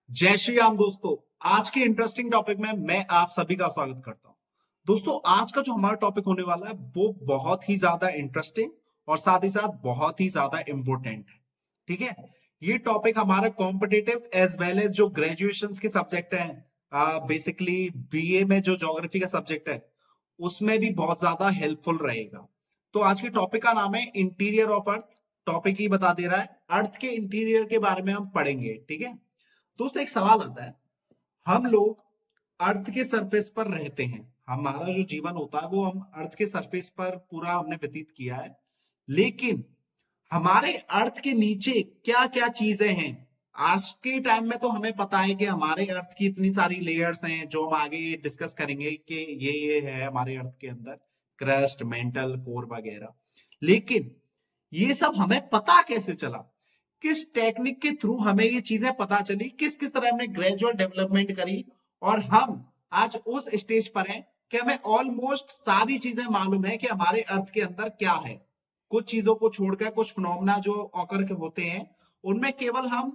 जय श्री राम दोस्तों। आज के इंटरेस्टिंग टॉपिक में मैं आप सभी का स्वागत करता हूं। दोस्तों, आज का जो हमारा टॉपिक होने वाला है वो बहुत ही ज्यादा इंटरेस्टिंग और साथ ही साथ बहुत ही ज्यादा इंपॉर्टेंट है। ठीक है, ये टॉपिक हमारा कॉम्पिटिटिव एज वेल एज जो ग्रेजुएशन के सब्जेक्ट हैं, बेसिकली बीए में जो ज्योग्राफी का सब्जेक्ट है उसमें भी बहुत ज्यादा हेल्पफुल रहेगा। तो आज के टॉपिक का नाम है इंटीरियर ऑफ अर्थ। टॉपिक ही बता दे रहा है, अर्थ के इंटीरियर के बारे में हम पढ़ेंगे। ठीक है दोस्तों, एक सवाल आता है, हम लोग अर्थ के सरफेस पर रहते हैं, हमारा जो जीवन होता है वो हम अर्थ के सरफेस पर पूरा हमने व्यतीत किया है, लेकिन हमारे अर्थ के नीचे क्या क्या चीजें हैं। आज के टाइम में तो हमें पता है कि हमारे अर्थ की इतनी सारी लेयर्स हैं जो हम आगे डिस्कस करेंगे कि ये है हमारे अर्थ के अंदर, क्रस्ट, मेंटल, कोर वगैरह। लेकिन ये सब हमें पता कैसे चला, किस टेक्निक के थ्रू हमें ये चीजें पता चली, किस किस तरह हमने ग्रेजुअल डेवलपमेंट करी और हम आज उस स्टेज पर हैं कि हमें ऑलमोस्ट सारी चीजें मालूम है कि हमारे अर्थ के अंदर क्या है। कुछ चीजों को छोड़कर कुछ फिनोमेना जो ऑकर होते हैं उनमें केवल हम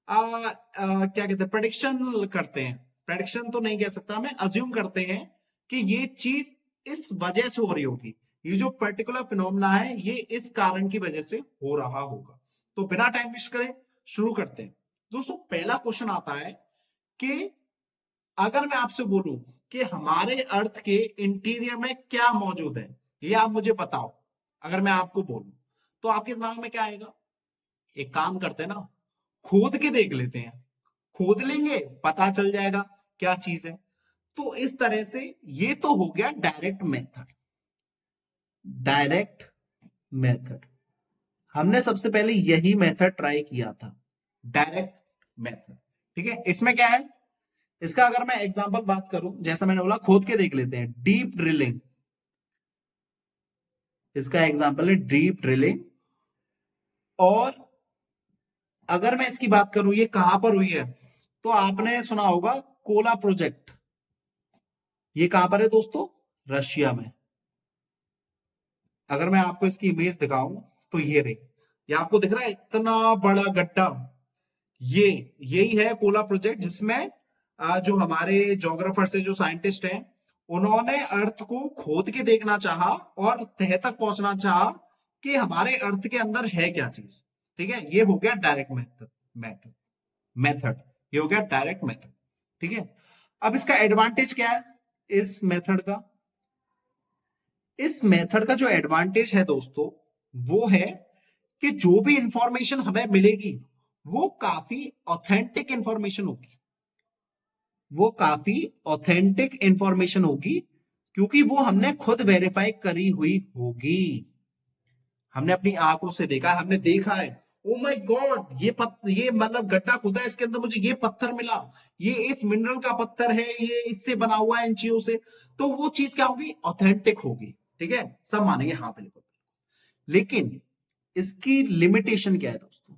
क्या कहते हैं, प्रेडिक्शन करते हैं। प्रेडिक्शन तो नहीं कह सकता, हमें अज्यूम करते हैं कि ये चीज इस वजह से हो रही होगी, ये जो पर्टिकुलर फिनोमेना है ये इस कारण की वजह से हो रहा होगा। तो बिना टाइम वेस्ट करें शुरू करते हैं। दोस्तों, पहला क्वेश्चन आता है कि अगर मैं आपसे बोलूं कि हमारे अर्थ के इंटीरियर में क्या मौजूद है, ये आप मुझे बताओ। अगर मैं आपको बोलूं तो आपके दिमाग में क्या आएगा? एक काम करते हैं ना, खोद के देख लेते हैं। खोद लेंगे, पता चल जाएगा क्या चीज है। तो इस तरह से ये तो हो गया डायरेक्ट मेथड। डायरेक्ट मेथड हमने सबसे पहले यही मेथड ट्राई किया था, डायरेक्ट मेथड। ठीक है, इसमें क्या है, इसका अगर मैं एग्जांपल बात करूं, जैसा मैंने बोला खोद के देख लेते हैं, डीप ड्रिलिंग। इसका एग्जांपल है डीप ड्रिलिंग। और अगर मैं इसकी बात करूं ये कहां पर हुई है, तो आपने सुना होगा कोला प्रोजेक्ट। ये कहां पर है दोस्तों? रशिया में। अगर मैं आपको इसकी इमेज दिखाऊं तो ये रही, ये आपको दिख रहा है इतना बड़ा गड्ढा, ये यही है कोला प्रोजेक्ट, जिसमें जो हमारे जोग्राफर से जो साइंटिस्ट हैं उन्होंने अर्थ को खोद के देखना चाहा और तह तक पहुंचना चाहा कि हमारे अर्थ के अंदर है क्या चीज। ठीक है, ये हो गया डायरेक्ट मेथड। मेथड मेथड ये हो गया डायरेक्ट मेथड। ठीक है, अब इसका एडवांटेज क्या है इस मेथड का? इस मेथड का जो एडवांटेज है दोस्तों वो है कि जो भी इंफॉर्मेशन हमें मिलेगी वो काफी ऑथेंटिक इंफॉर्मेशन होगी। वो काफी ऑथेंटिक इंफॉर्मेशन होगी क्योंकि वो हमने खुद वेरीफाई करी हुई होगी। हमने अपनी आंखों से देखा है, हमने देखा है, ओ माय गॉड, ये मतलब गड्ढा खुदा है, इसके अंदर मुझे ये पत्थर मिला, ये इस मिनरल का पत्थर है, ये इससे बना हुआ है इन चीजों से। तो वो चीज क्या होगी? ऑथेंटिक होगी। ठीक है, सब मानेंगे हाँ बिल्कुल। लेकिन इसकी लिमिटेशन क्या है दोस्तों?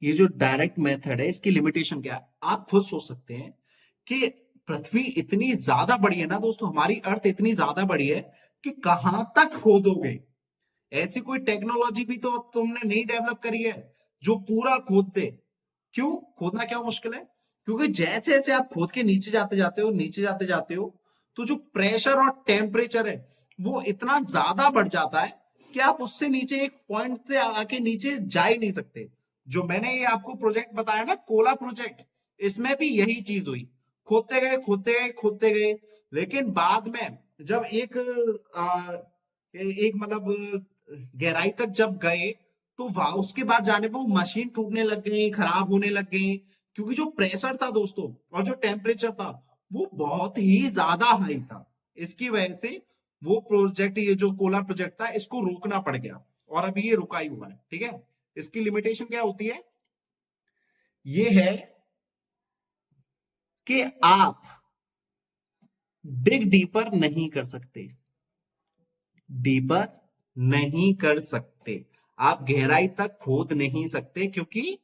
ये जो डायरेक्ट मेथड है इसकी लिमिटेशन क्या है? आप खुद सोच सकते हैं कि पृथ्वी इतनी ज्यादा बड़ी है ना दोस्तों, हमारी अर्थ इतनी ज्यादा बड़ी है कि कहां तक खोदोगे? ऐसी कोई टेक्नोलॉजी भी तो अब तुमने नहीं डेवलप करी है जो पूरा खोद दे। क्यों खोदना क्या मुश्किल है? क्योंकि जैसे जैसे आप खोद के नीचे जाते जाते हो, नीचे जाते जाते हो, तो जो प्रेशर और टेम्परेचर है वो इतना ज्यादा बढ़ जाता है कि आप उससे नीचे एक पॉइंट से आके नीचे जा ही नहीं सकते। जो मैंने ये आपको प्रोजेक्ट बताया ना, कोला प्रोजेक्ट, इसमें भी यही चीज हुई। खोदते गए खोदते गए खोदते गए, लेकिन बाद में जब एक मतलब गहराई तक जब गए तो वहां उसके बाद जाने पर वो मशीन टूटने लग गई, खराब होने लग गई, क्योंकि जो प्रेशर था दोस्तों और जो टेम्परेचर था वो बहुत ही ज्यादा हाई था। इसकी वजह से वो प्रोजेक्ट, ये जो कोला प्रोजेक्ट था, इसको रोकना पड़ गया और अभी ये रुका ही हुआ है। ठीक है, इसकी लिमिटेशन क्या होती है? ये है कि आप डिग डीपर नहीं कर सकते, डीपर नहीं कर सकते, आप गहराई तक खोद नहीं सकते, क्योंकि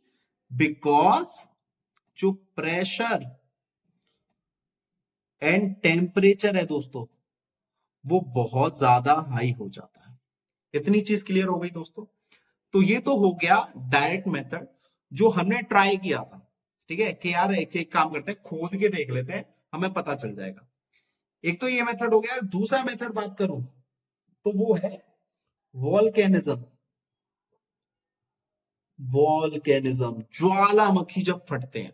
बिकॉज जो प्रेशर एंड टेम्परेचर है दोस्तों वो बहुत ज्यादा हाई हो जाता है। इतनी चीज क्लियर हो गई दोस्तों? तो ये तो हो गया डायरेक्ट मेथड। जो हमने ट्राई किया था। ठीक है कि यार एक एक काम करते हैं, खोद के देख लेते हैं, हमें पता चल जाएगा। एक तो ये मेथड हो गया। दूसरा मेथड बात करूं तो वो है वॉल्केनिज्म। वॉल्केनिज्म, ज्वालामुखी जब फटते हैं,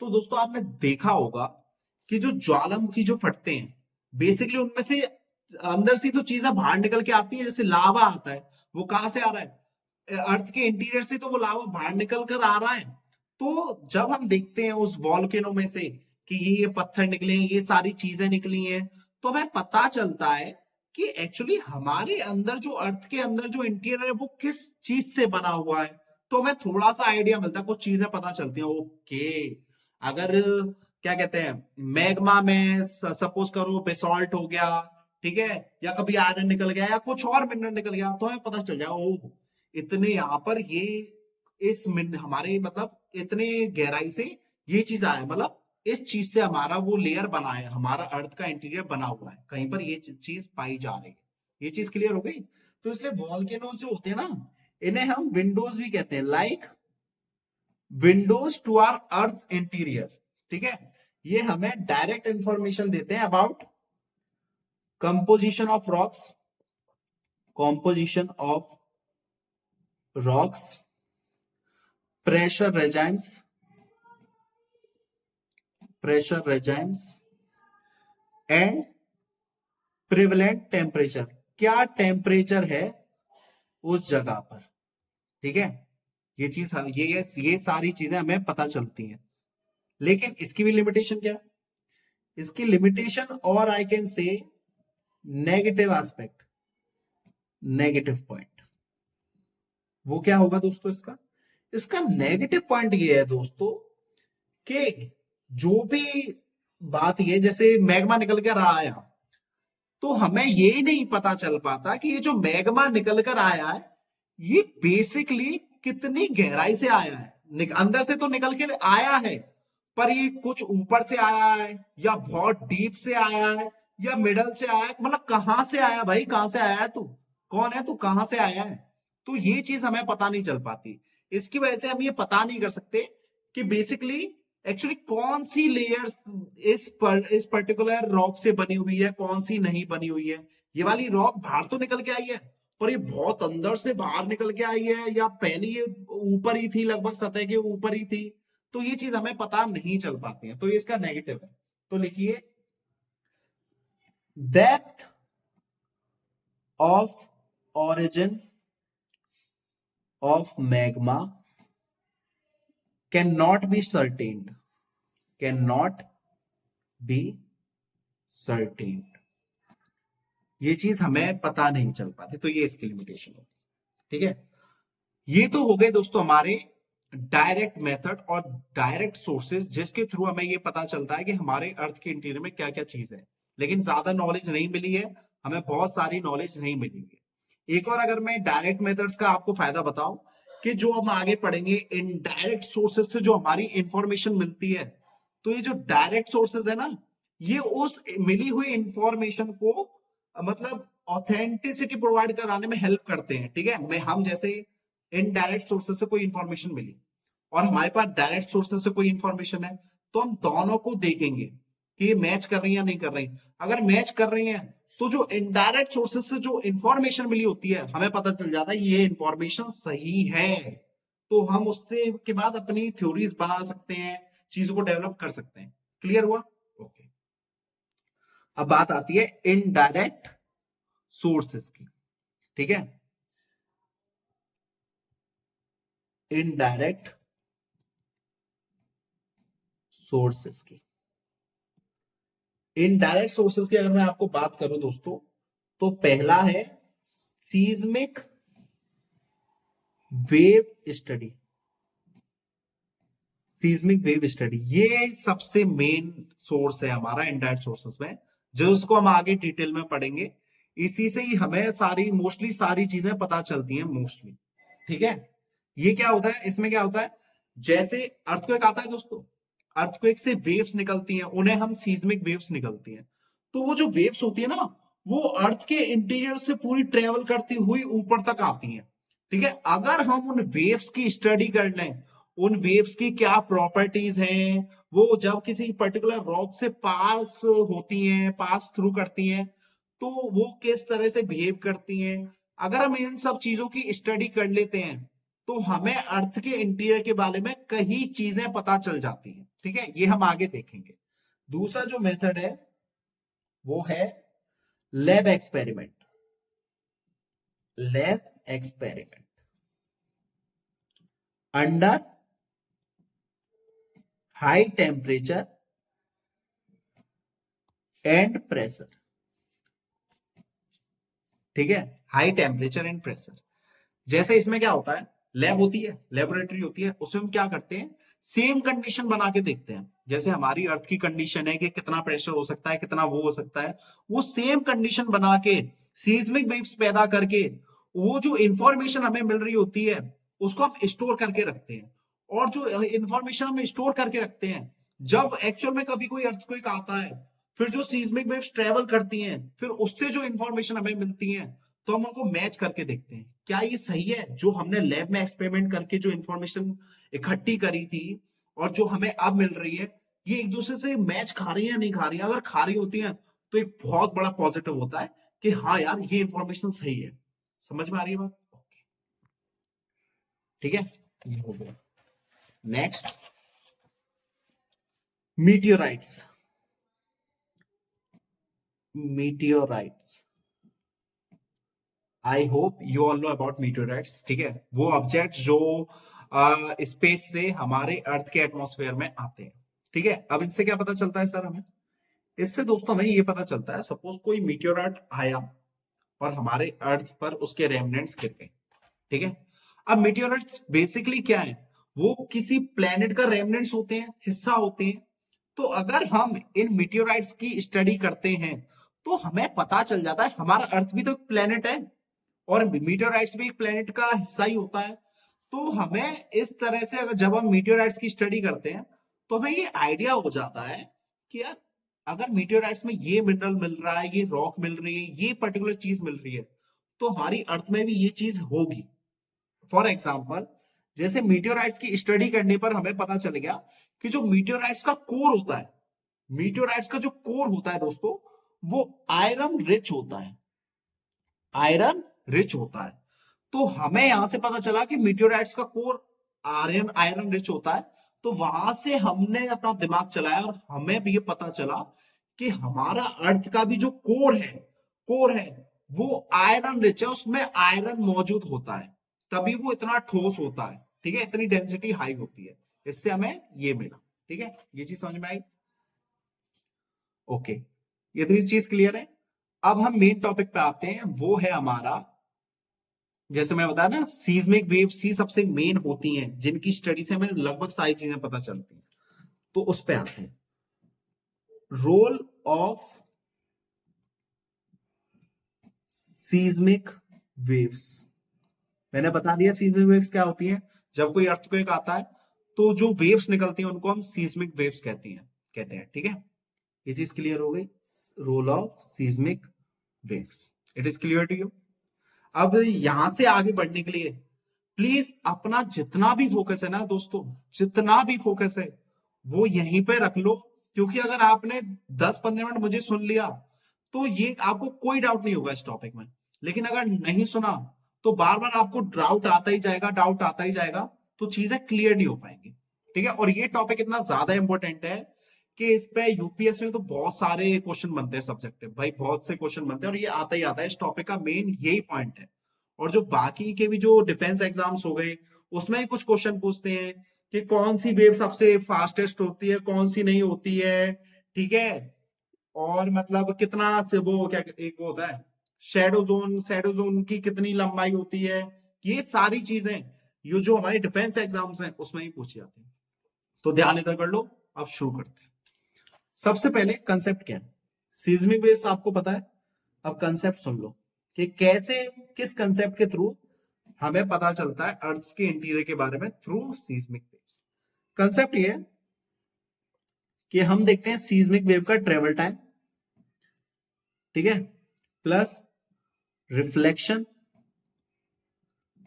तो दोस्तों आपने देखा होगा कि जो ज्वालामुखी जो फटते हैं, बेसिकली उनमें से अंदर से तो चीजें बाहर निकल के आती है। जैसे लावा आता है, वो कहां से आ रहा है? अर्थ के इंटीरियर से तो वो लावा बाहर निकल कर आ रहा है। तो जब हम देखते हैं उस वॉल्केनो में से कि ये पत्थर निकले हैं, ये सारी चीजें निकली हैं, तो हमें पता चलता है कि एक्चुअली हमारे अंदर जो अर्थ के अंदर जो इंटीरियर है वो किस चीज से बना हुआ है। तो हमें थोड़ा सा आइडिया मिलता है, कुछ चीजें पता चलती हैं। ओके, अगर क्या कहते हैं, मैग्मा में सपोज करो बेसॉल्ट हो गया, ठीक है, या कभी आयरन निकल गया या कुछ और मिनरल निकल गया, तो हमें पता चल जाएगा ओ इतने यहाँ पर ये हमारे मतलब इतने गहराई से ये चीज आया, मतलब इस चीज से हमारा वो लेयर बना है, हमारा अर्थ का इंटीरियर बना हुआ है, कहीं पर ये चीज पाई जा रही है। ये चीज क्लियर हो गई। तो इसलिए वॉल्केनोज जो होते हैं ना, इन्हें हम विंडोज भी कहते हैं, like windows to our earth interior. ठीक है, ये हमें डायरेक्ट इंफॉर्मेशन देते हैं about composition of rocks, composition of rocks, pressure regimes, and prevalent temperature, क्या टेम्परेचर है उस जगह पर। ठीक है, ये चीज ये सारी चीजें हमें पता चलती हैं। लेकिन इसकी भी लिमिटेशन क्या है? इसकी लिमिटेशन, और I can say negative aspect, negative point, वो क्या होगा दोस्तों? इसका इसका नेगेटिव पॉइंट ये है दोस्तों कि जो भी बात ये, जैसे मैग्मा निकल कर आया, तो हमें ये नहीं पता चल पाता कि ये जो मैग्मा निकल कर आया है, ये बेसिकली कितनी गहराई से आया है। अंदर से तो निकल कर आया है, पर ये कुछ ऊपर से आया है या बहुत डीप से आया है या मिडल से आया है, मतलब कहां से आया भाई, कहां से आया है तू, कौन है तू, कहां से आया है? तो ये चीज हमें पता नहीं चल पाती। इसकी वजह से हम ये पता नहीं कर सकते कि बेसिकली एक्चुअली कौन सी लेयर्स इस पर्टिकुलर रॉक से बनी हुई है, कौन सी नहीं बनी हुई है। ये वाली रॉक बाहर तो निकल के आई है, पर ये बहुत अंदर से बाहर निकल के आई है, या पहले ये ऊपर ही थी, लगभग सतह के ऊपर ही थी। तो ये चीज हमें पता नहीं चल पाती है, तो ये इसका नेगेटिव है। तो लिखिए depth of origin of magma cannot be certain, cannot be certain, ये चीज हमें पता नहीं चल पाती, तो ये इसकी लिमिटेशन होगी। ठीक है, ये तो हो गए दोस्तों हमारे डायरेक्ट मेथड और डायरेक्ट सोर्सेज, जिसके थ्रू हमें ये पता चलता है कि हमारे अर्थ के इंटीरियर में क्या क्या चीज है। लेकिन ज्यादा नॉलेज नहीं मिली है हमें, बहुत सारी नॉलेज नहीं मिली है। एक और अगर मैं डायरेक्ट मेथड्स का आपको फायदा बताऊं, कि जो हम आगे पढ़ेंगे इनडायरेक्ट सोर्सेज से जो हमारी इंफॉर्मेशन मिलती है, तो ये जो डायरेक्ट सोर्सेज है ना, ये उस मिली हुई इंफॉर्मेशन को मतलब ऑथेंटिसिटी प्रोवाइड कराने में हेल्प करते हैं। ठीक है, मैं हम जैसे इनडायरेक्ट सोर्सेज से कोई इंफॉर्मेशन मिली और हमारे पास डायरेक्ट सोर्सेज से कोई इंफॉर्मेशन है, तो हम दोनों को देखेंगे कि ये मैच कर रही है या नहीं कर रही। अगर मैच कर रही है, तो जो इनडायरेक्ट सोर्सेज से जो इंफॉर्मेशन मिली होती है, हमें पता चल जाता है ये इंफॉर्मेशन सही है, तो हम उससे के बाद अपनी थ्योरीज बना सकते हैं, चीजों को डेवलप कर सकते हैं। क्लियर हुआ? ओके, अब बात आती है इनडायरेक्ट सोर्सेस की। ठीक है, इनडायरेक्ट सोर्सेस की, इनडायरेक्ट सोर्सेस की अगर मैं आपको बात करूं दोस्तों, तो पहला है seismic wave study. Seismic wave study ये सबसे मेन सोर्स है हमारा इनडायरेक्ट सोर्सेस में, जो उसको हम आगे डिटेल में पढ़ेंगे। इसी से ही हमें सारी मोस्टली सारी चीजें पता चलती हैं मोस्टली। ठीक है, ये क्या होता है, इसमें क्या होता है, जैसे अर्थक्वेक आता है दोस्तों, अर्थक्वेक से वेव्स निकलती हैं, उन्हें हम सीज्मिक वेव्स निकलती हैं। तो वो जो वेव्स होती है ना, वो अर्थ के इंटीरियर से पूरी ट्रेवल करती हुई ऊपर तक आती हैं। ठीक है, अगर हम उन वेव्स की स्टडी कर लें, उन वेव्स की क्या प्रॉपर्टीज हैं, वो जब किसी पर्टिकुलर रॉक से पास होती हैं, पास थ्रू करती हैं, तो वो किस तरह से बिहेव करती हैं। अगर हम इन सब चीजों की स्टडी कर लेते हैं तो हमें अर्थ के इंटीरियर के बारे में कई चीजें पता चल जाती हैं। ठीक है, ये हम आगे देखेंगे। दूसरा जो मेथड है वो है lab experiment. Lab experiment under high temperature and pressure. ठीक है, हाई टेम्परेचर एंड प्रेशर। जैसे इसमें क्या होता है, लैब होती है, लेबोरेटरी होती है, उसमें हम क्या करते हैं, सेम कंडीशन बना के देखते हैं। जैसे हमारी अर्थ की कंडीशन है कि कितना प्रेशर हो सकता है, कितना वो हो सकता है, वो सेम कंडीशन बना के सीज्मिक वेव्स पैदा करके वो जो इंफॉर्मेशन हमें मिल रही होती है उसको हम स्टोर करके रखते हैं। और जो इंफॉर्मेशन हम स्टोर करके रखते हैं, जब एक्चुअल में कभी कोई अर्थक्वेक आता है, फिर जो सीज्मिक वेव्स ट्रेवल करती हैं, फिर उससे जो इंफॉर्मेशन हमें मिलती है, तो हम उनको मैच करके देखते हैं क्या ये सही है, जो हमने लैब में एक्सपेरिमेंट करके जो इंफॉर्मेशन इकट्ठी करी थी और जो हमें अब मिल रही है, ये एक दूसरे से मैच खा रही है या नहीं खा रही है। अगर खा रही होती है तो एक बहुत बड़ा पॉजिटिव होता है कि हाँ यार ये इंफॉर्मेशन सही है। समझ में आ रही है बात? ओके, ठीक है, ये हो गया। Next, meteorites. Meteorites, I hope you all know about meteorites. ठीक है, वो ऑब्जेक्ट जो स्पेस से हमारे अर्थ के एटमॉस्फेयर में आते हैं। ठीक है, अब इनसे क्या पता चलता है सर हमें? इससे दोस्तों हमें ये पता चलता है, सपोज कोई मीटियोराइट आया और हमारे अर्थ पर उसके रेमनेंट्स गिर गए। ठीक है, अब मीटियोराइट्स बेसिकली क्या है, वो किसी प्लेनेट का रेमनेंट्स होते हैं, हिस्सा होते हैं। तो अगर हम इन मीटियोराइट्स की स्टडी करते हैं तो हमें पता चल जाता है हमारा अर्थ भी तो एक प्लेनेट है और मीटियोराइट्स भी एक प्लेनेट का हिस्सा ही होता है। तो हमें इस तरह से अगर जब हम मीटियोराइट्स की स्टडी करते हैं तो हमें ये आइडिया हो जाता है कि यार अगर मीटियोराइट्स में ये मिनरल मिल रहा है, ये रॉक मिल रही है, ये पर्टिकुलर चीज मिल रही है, तो हमारी अर्थ में भी ये चीज होगी। फॉर एग्जाम्पल, जैसे मीटियोराइट्स की स्टडी करने पर हमें पता चल गया कि जो मीटियोराइट्स का कोर होता है, मीटियोराइट्स का जो कोर होता है दोस्तों, वो आयरन रिच होता है। आयरन रिच होता है। तो हमें यहां से पता चला कि मीटियोराइट्स का कोर आयरन आयरन रिच होता है। तो वहां से हमने अपना दिमाग चलाया और हमें भी ये पता चला कि हमारा अर्थ का भी जो कोर है वो आयरन रिच है, उसमें आयरन मौजूद होता है, तभी वो इतना ठोस होता है। ठीक है, इतनी डेंसिटी हाई होती है। इससे हमें ये मिला। ठीक है, ये चीज समझ में आई? ओके, ये तो चीज क्लियर है। अब हम मेन टॉपिक पे आते हैं, वो है हमारा, जैसे मैं बताया ना, सीज्मिक वेव्स ही सबसे मेन होती हैं जिनकी स्टडी से हमें लगभग सारी चीजें पता चलती हैं। तो उस पे आते हैं, रोल ऑफ सीज्मिक वेव्स। मैंने बता दिया सीज्मिक वेव्स क्या होती हैं। जब कोई अर्थक्वेक आता है तो जो वेव्स निकलती हैं उनको हम सीज्मिक वेव्स कहते हैं। ठीक है, ये चीज क्लियर हो गई। Role of seismic waves, it is clear to you? अब यहां से आगे बढ़ने के लिए प्लीज अपना जितना भी फोकस है ना दोस्तों, जितना भी फोकस है वो यहीं पे रख लो। क्योंकि अगर आपने 10-15 मिनट मुझे सुन लिया तो ये आपको कोई डाउट नहीं होगा इस टॉपिक में। लेकिन अगर नहीं सुना तो बार बार आपको डाउट आता ही जाएगा, डाउट आता ही जाएगा, तो चीजें क्लियर नहीं हो पाएंगी। ठीक है, और ये टॉपिक इतना ज्यादा इंपॉर्टेंट है कि इस पे यूपीएससी में तो बहुत सारे क्वेश्चन बनते हैं, सब्जेक्टिव भाई, बहुत से क्वेश्चन बनते हैं और ये आता ही आता है। इस टॉपिक का मेन यही पॉइंट है। और जो बाकी के भी जो डिफेंस एग्जाम्स हो गए उसमें भी कुछ क्वेश्चन पूछते हैं कि कौन सी वेव सबसे फास्टेस्ट होती है, कौन सी नहीं होती है। ठीक है, और मतलब कितना से वो क्या एक वो होता है, शैडो जोन की कितनी लंबाई होती है। ये सारी चीजें ये जो हमारे डिफेंस एग्जाम्स हैं उसमें ही पूछी जाती है। तो ध्यान इधर कर लो। अब शुरू करते हैं। सबसे पहले कंसेप्ट क्या है, सीज्मिक वेव्स आपको पता है। अब कंसेप्ट सुन लो कि कैसे, किस कंसेप्ट के थ्रू हमें पता चलता है अर्थ के इंटीरियर के बारे में, थ्रू सीज्मिक वेव्स। कंसेप्ट ये है कि हम देखते हैं सीज्मिक वेव का ट्रेवल टाइम, ठीक है, प्लस रिफ्लेक्शन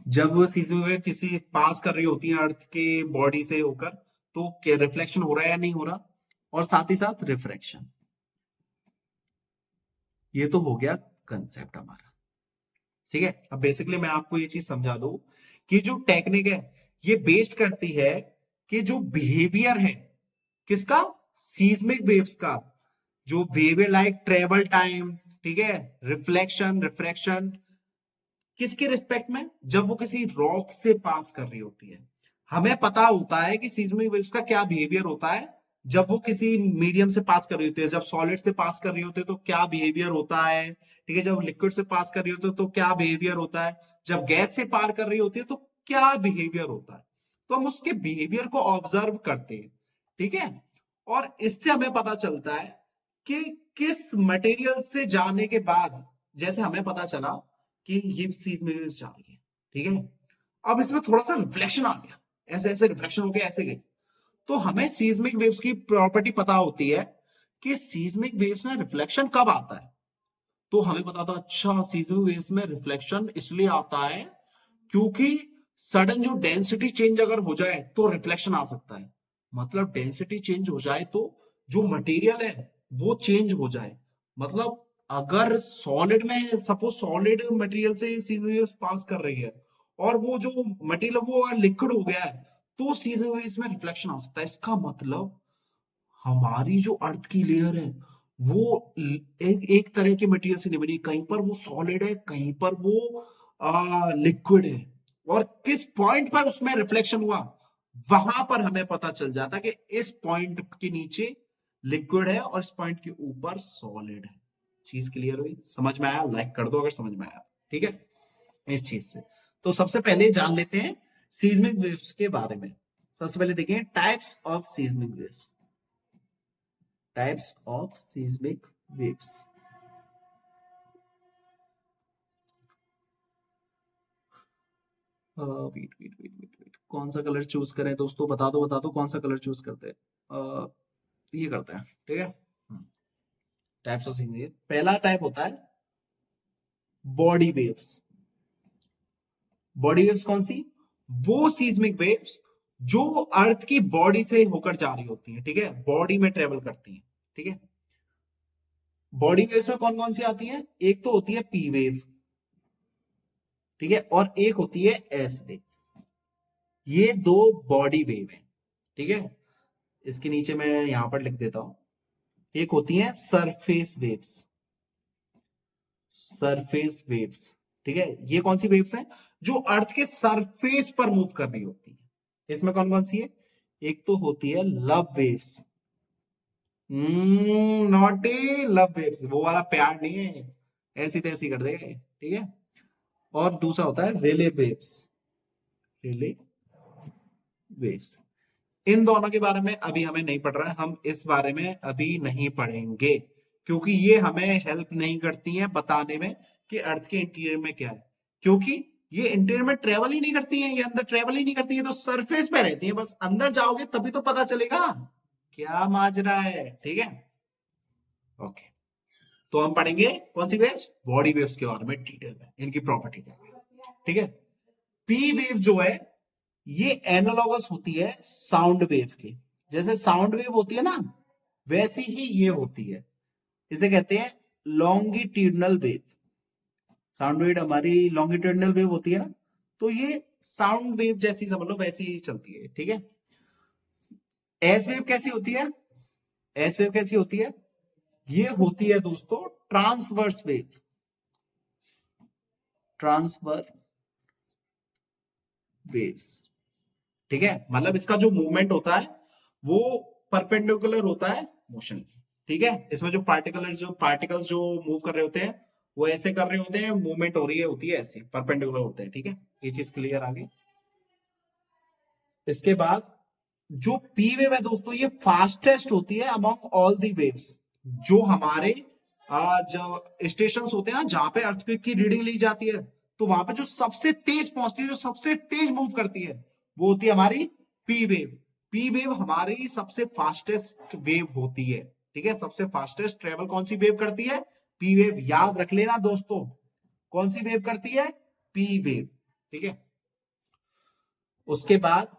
जब सीजमिक वेव किसी पास कर रही होती है अर्थ के बॉडी से होकर, तो क्या रिफ्लेक्शन हो रहा है या नहीं हो रहा, और साथ ही साथ रिफ्रैक्शन। ये तो हो गया कंसेप्ट हमारा। ठीक है, अब बेसिकली मैं आपको ये चीज समझा दूं कि जो टेक्निक है ये बेस्ड करती है कि जो बिहेवियर है किसका, सीस्मिक वेव्स का, जो बिहेवियर लाइक ट्रेवल टाइम, ठीक है, रिफ्लेक्शन, रिफ्रैक्शन, किसके रिस्पेक्ट में, जब वो किसी रॉक से पास कर रही होती है। हमें पता होता है कि सीस्मिक वेव्स का क्या बिहेवियर होता है जब वो किसी मीडियम से पास कर रही होती है, जब सॉलिड से पास कर रही होती है तो क्या बिहेवियर होता है, ठीक है, जब लिक्विड से पास कर रही होती है तो क्या बिहेवियर होता है, जब गैस से पार कर रही होती है तो क्या बिहेवियर होता है। तो हम उसके बिहेवियर को ऑब्जर्व करते हैं, ठीक है, और इससे हमें पता चलता है कि किस मटेरियल से जाने के बाद, जैसे हमें पता चला कि ये चीज मेरे जा रही है, ठीक है, अब इसमें थोड़ा सा रिफ्लेक्शन आ गया, ऐसे ऐसे रिफ्लेक्शन हो गया, ऐसे गई, तो हमें सीस्मिक वेव्स की प्रॉपर्टी पता होती है कि सीस्मिक वेव्स में रिफ्लेक्शन कब आता है। तो हमें पता था, अच्छा सीस्मिक वेव्स में रिफ्लेक्शन इसलिए आता है क्योंकि सडन जो डेंसिटी चेंज अगर हो जाए तो रिफ्लेक्शन आ सकता है। मतलब डेंसिटी चेंज हो जाए तो जो मटेरियल है वो चेंज हो जाए, मतलब अगर सॉलिड में, सपोज सॉलिड मटेरियल से सीजन वेव्स पास कर रही है और वो जो मटेरियल वो लिक्विड हो गया है, तो सीजन वेव्स में रिफ्लेक्शन आ सकता है। इसका मतलब हमारी जो अर्थ की लेयर है वो एक एक तरह के मटेरियल से नहीं बनी, कहीं पर वो सॉलिड है, कहीं पर वो लिक्विड है, और किस पॉइंट पर उसमें रिफ्लेक्शन हुआ वहां पर हमें पता चल जाता है कि इस पॉइंट के नीचे लिक्विड है और इस पॉइंट के ऊपर सॉलिड है। चीज क्लियर हुई, समझ में आया, लाइक कर दो अगर समझ में आया, ठीक है, इस चीज से। तो सबसे पहले जान लेते हैं सीज्मिक वेव्स के बारे में। सबसे पहले देखिए types of seismic waves, types of seismic waves. Wait wait wait wait wait, कौन सा कलर चूज करें दोस्तों, बता दो कौन सा कलर चूज करते हैं। ये करते हैं, ठीक है। टाइप्स ऑफ सीस्मिक वेव, पहला टाइप होता है बॉडी वेव्स। बॉडी वेव्स कौन सी, वो सीस्मिक वेव्स जो अर्थ की बॉडी से होकर जा रही होती है, ठीक है, बॉडी में ट्रेवल करती है, ठीक है। बॉडी वेव्स में कौन कौन सी आती है, एक तो होती है पी वेव, ठीक है, और एक होती है एस वेव। ये दो बॉडी वेव है, ठीक है। इसके नीचे मैं यहां पर लिख देता हूं, एक होती है सरफेस वेव्स, सरफेस वेव्स, ठीक है, ये कौन सी वेव्स हैं, जो अर्थ के सरफेस पर मूव कर रही होती है। इसमें कौन कौन सी है, एक तो होती है love waves, naughty love waves, वो वाला प्यार नहीं है, ऐसी तैसी कर देगा, ठीक है। और दूसरा होता है रिले वेव्स, रिले वेव्स। इन दोनों के बारे में अभी हमें नहीं पढ़ रहा है, हम इस बारे में अभी नहीं पढ़ेंगे क्योंकि ये हमें हेल्प नहीं करती है बताने में कि अर्थ के इंटीरियर में क्या है, क्योंकि ये इंटीरियर में ट्रेवल ही नहीं करती है, ये अंदर ट्रेवल ही नहीं करती है, तो सरफेस पे रहती है, बस अंदर जाओगे तभी तो पता चलेगा क्या माजरा है, ठीक है। ओके, तो हम पढ़ेंगे कौन सी वेव्स, बॉडी वेव्स के बारे में डिटेल में, इनकी प्रॉपर्टी क्या है, ठीक है। पी वेव जो है ये एनालॉगस होती है साउंड वेव के, जैसे साउंड वेव होती है ना वैसी ही ये होती है, इसे कहते हैं लॉन्गिट्यूडनल वेव। साउंड वेव हमारी लॉन्गिट्यूडनल वेव होती है ना, तो ये साउंड वेव जैसी समझ लो, वैसी ही चलती है, ठीक है। एस वेव कैसी होती है, एस वेव कैसी होती है, ये होती है दोस्तों ट्रांसवर्स वेव, ट्रांसवर्स वेव्स, ठीक है, मतलब इसका जो मूवमेंट होता है वो परपेंडिकुलर होता है मोशन की, ठीक है। इसमें जो पार्टिकल्स जो मूव कर रहे होते हैं वो ऐसे कर रहे होते हैं, मूवमेंट हो रही है होती है ऐसी, परपेंडिकुलर होते हैं, ठीक है। ये चीज क्लियर आगे। इसके बाद जो पी वेव है दोस्तों ये फास्टेस्ट होती है अमॉन्ग ऑल दी वेव्स, जो हमारे जो स्टेशन होते हैं ना जहां पे अर्थक्वेक की रीडिंग ली जाती है, तो वहां पे जो सबसे तेज पहुंचती है, जो सबसे तेज मूव करती है, वो होती है हमारी पी वेव। पी वेव हमारी सबसे फास्टेस्ट वेव होती है, ठीक है, सबसे फास्टेस्ट ट्रेवल कौन सी वेव करती है, पी वेव, याद रख लेना दोस्तों, कौन सी वेव करती है, पी वेव, ठीक है। उसके बाद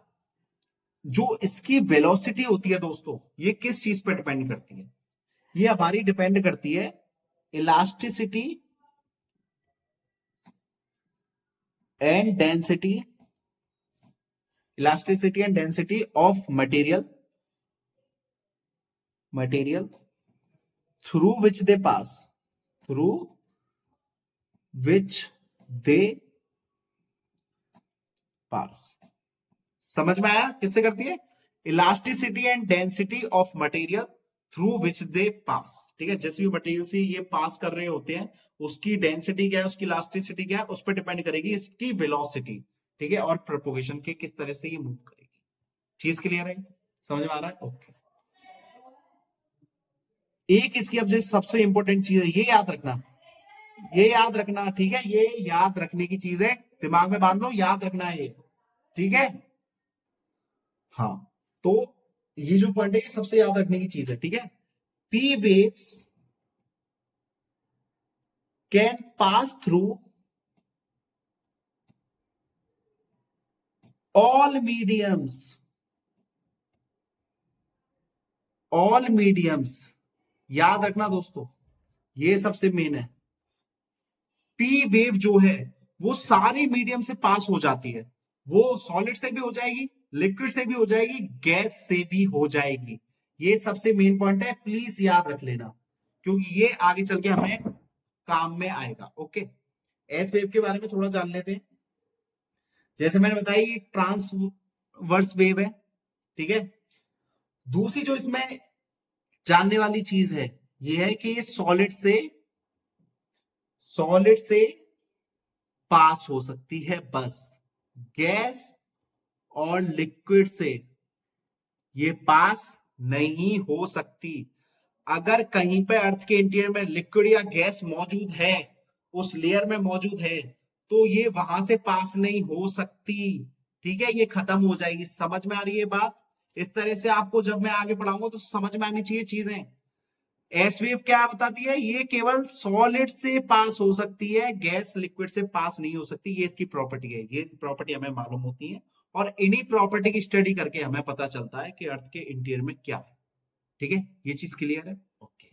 जो इसकी वेलोसिटी होती है दोस्तों, ये किस चीज पे डिपेंड करती है? ये हमारी डिपेंड करती है elasticity and density, elasticity and density of material through which they pass, through which they pass. समझ में आया किससे करती है? Elasticity and density of material through which they pass. ठीक है, जिस भी मटेरियल से ये पास कर रहे होते हैं उसकी डेंसिटी क्या है, उसकी इलास्टिसिटी क्या है, उस पर डिपेंड करेगी इसकी वेलोसिटी। ठीक है, और प्रोपोगेशन के किस तरह से ये मूव करेगी। चीज क्लियर है? समझ में आ रहा है? ओके। एक इसकी अब जो सबसे इंपॉर्टेंट चीज है, ये याद रखना, ये याद रखना। ठीक है, ये याद रखने की चीज है, दिमाग में बांध लो, याद रखना है ये। ठीक है, हाँ, तो ये जो पॉइंट है ये सबसे याद रखने की चीज है। ठीक है, P waves can pass through all mediums, all mediums. याद रखना दोस्तों, ये सबसे मेन है। पी वेव जो है वो सारी मीडियम से पास हो जाती है। वो सॉलिड से भी हो जाएगी, लिक्विड से भी हो जाएगी, गैस से भी हो जाएगी। ये सबसे मेन पॉइंट है, प्लीज याद रख लेना, क्योंकि ये आगे चल के हमें काम में आएगा। ओके, एस वेव के बारे में थोड़ा जान लेते हैं। जैसे मैंने बताया ट्रांसवर्स वेव है। ठीक है, दूसरी जो इसमें जानने वाली चीज है ये है कि ये सॉलिड से पास हो सकती है बस, गैस और लिक्विड से ये पास नहीं हो सकती। अगर कहीं पे अर्थ के इंटीरियर में लिक्विड या गैस मौजूद है, उस लेयर में मौजूद है, तो ये वहां से पास नहीं हो सकती। ठीक है, ये खत्म हो जाएगी। समझ में आ रही है बात? इस तरह से आपको जब मैं आगे पढ़ाऊंगा तो समझ में आनी चाहिए चीजें। एस वेव क्या बताती है? ये केवल सॉलिड से पास हो सकती है, गैस लिक्विड से पास नहीं हो सकती। ये इसकी प्रॉपर्टी है, ये प्रॉपर्टी हमें मालूम होती है, और इन्हीं प्रॉपर्टी की स्टडी करके हमें पता चलता है कि अर्थ के इंटीरियर में क्या है। ठीक है, ये चीज क्लियर है? ओके,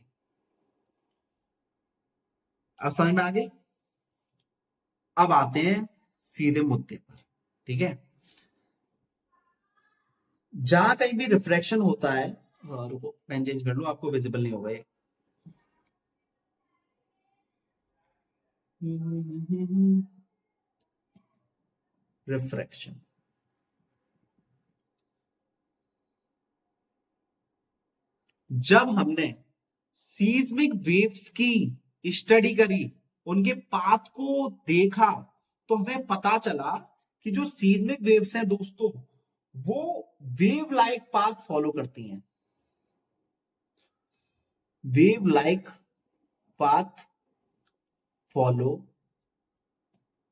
अब समझ में आ गई। अब आते हैं सीधे मुद्दे पर। ठीक है, जहां कहीं भी रिफ्रैक्शन होता है, रुको पेन चेंज कर लो, आपको विजिबल नहीं होगा ये। रिफ्रैक्शन, जब हमने सीस्मिक वेव्स की स्टडी करी, उनके पाथ को देखा, तो हमें पता चला कि जो सीस्मिक वेव्स हैं दोस्तों, वो वेव लाइक पाथ फॉलो करती हैं। वेव लाइक पाथ फॉलो